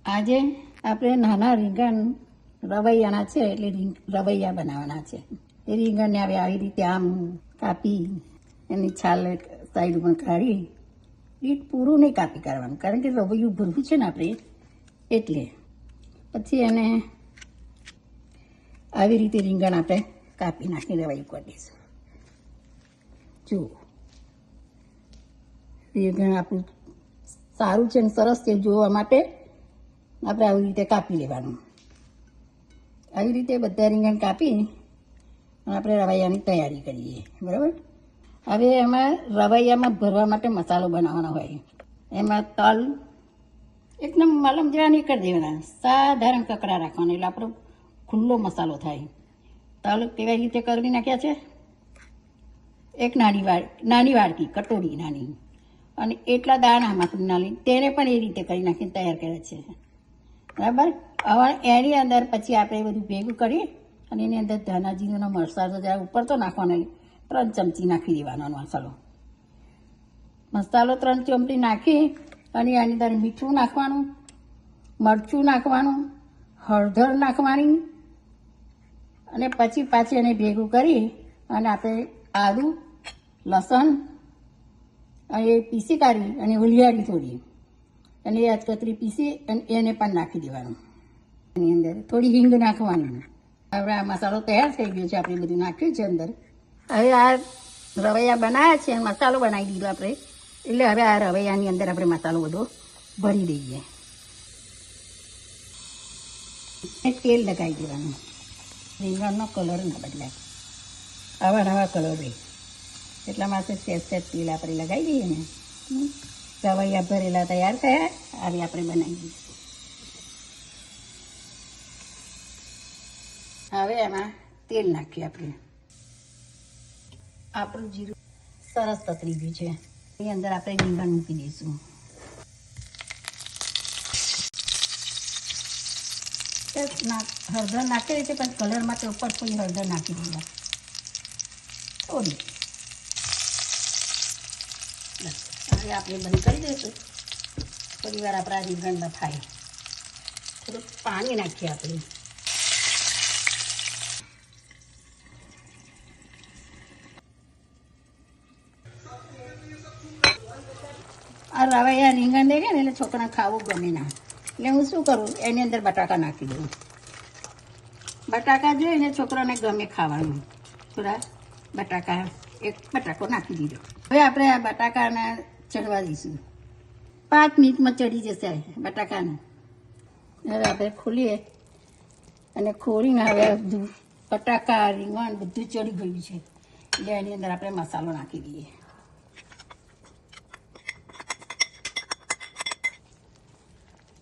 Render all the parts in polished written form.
આજે આપણે નાના રીંગણ રવૈયાના છે એટલે રવૈયા બનાવવાના છે. એ રીંગણને હવે આવી રીતે આમ કાપી એની છાલ સાઈડમાં કાઢી રીત પૂરું નહીં કાપી કાઢવાનું, કારણ કે રવૈયું ભરવું છે ને આપણે એટલે. પછી એને આવી રીતે રીંગણ આપણે કાપી નાખીને રવૈયું કરી દઈશું. જુઓ, રીંગણ આપણું સારું છે ને સરસ છે જોવા માટે આપણે આવી રીતે કાપી લેવાનું. આવી રીતે બધા રીંગણ કાપી આપણે રવૈયાની તૈયારી કરીએ, બરાબર. હવે એમાં રવૈયામાં ભરવા માટે મસાલો બનાવવાનો હોય. એમાં તલ એકદમ મલમ જેવા નહીં કરી દેવાના, સાધારણ કકડા રાખવાના, એટલે આપણો ખુલ્લો મસાલો થાય. તલ કેવી રીતે કરી નાખ્યા છે, એક નાની વાડકી કટોરી નાની, અને એટલા દાણા મસાલી તેને પણ એ રીતે કરી નાખીને તૈયાર કરે છે, બરાબર. હવે એની અંદર પછી આપણે બધું ભેગું કરી અને એની અંદર ધાણા જીરુંનો મસાલો જરા ઉપર તો નાખવાનો, 3 ચમચી નાખી દેવાનો મસાલો. 3 ચમચી નાખી અને એની અંદર મીઠું નાખવાનું, મરચું નાખવાનું, હળદર નાખવાની, અને પછી પાછી એને ભેગું કરી અને આપણે આદું લસણ અને પીસી કાઢી અને ઉલિયાળી થોડી અને એ અચકતરી પીસી અને એને પણ નાખી દેવાનું. એની અંદર થોડી હિંગ નાખવાની. હવે આ મસાલો તૈયાર થઈ ગયો છે, આપણે બધું નાખ્યું છે અંદર. હવે આ રવૈયા બનાવ્યા છે, મસાલો બનાવી દીધો આપણે, એટલે હવે આ રવૈયાની અંદર આપણે મસાલો બધો ભરી દઈએ. તેલ લગાવી દેવાનું, રીંગણનો કલર ના બદલાય, આવા કલર રહે એટલા માટે સેજ તેલ આપણે લગાવી દઈએ ને. રવૈયા ભરેલા તૈયાર થયા, આવી આપણે બનાવી દઈશું. હવે એમાં તેલ નાખીએ આપણે. આપણું જીરું સરસ તતરી ગયું છે, એની અંદર આપણે રીંગણ મૂકી દઈશું. હળદર નાખેલી છે પણ કલર માટે ઉપર થોડી હળદર નાખી દીધા, થોડી. હવે આપણે બંધ કરી દઈશું. થોડી વાર આપણા રીંગણ બફાય. થોડુંક પાણી નાખીએ આપણે. આ રવૈયા રીંગણ દેખે ને એટલે છોકરાને ખાવું ગમે ના, એટલે હું શું કરું, એની અંદર બટાકા નાખી દઉં. બટાકા જોઈને છોકરાને ગમે ખાવાનું. થોડા બટાકા, એક બટાકો નાખી દીધો. હવે આપણે આ બટાકાને ચડવા દઈશું. 5 મિનિટમાં ચડી જશે બટાકાને. હવે આપણે ખોલીએ અને ખોલીને હવે બટાકા રીંગણ બધું ચડી ગયું છે, એટલે એની અંદર આપણે મસાલો નાખી દઈએ.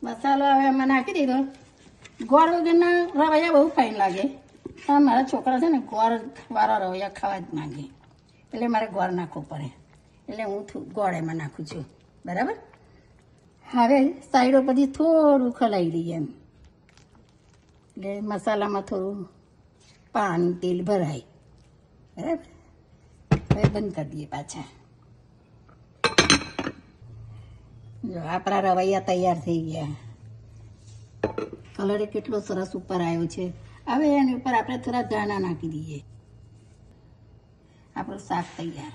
મસાલો હવે એમાં નાખી દીધો. ગોળ વગરના રવૈયા બહુ ફાઇન લાગે, પણ મારા છોકરા છે ને ગોળવાળા રવૈયા ખાવા જ માંગે, એટલે મારે ગોળ નાખવો પડે, એટલે હું ગોળ એમાં નાખું છું, બરાબર. હવે સાઈડો બધી થોડું ખલાઈ દઈએ એમ, એટલે મસાલામાં થોડું પાણી તેલ ભરાય, બરાબર. હવે બંધ કરી દઈએ પાછા. જો આપણા રવૈયા તૈયાર થઈ ગયા. કલર કેટલો સરસ ઉપર આવ્યો છે. હવે એની ઉપર આપણે થોડા ધાણા નાખી દઈએ. આપણું શાક તૈયાર.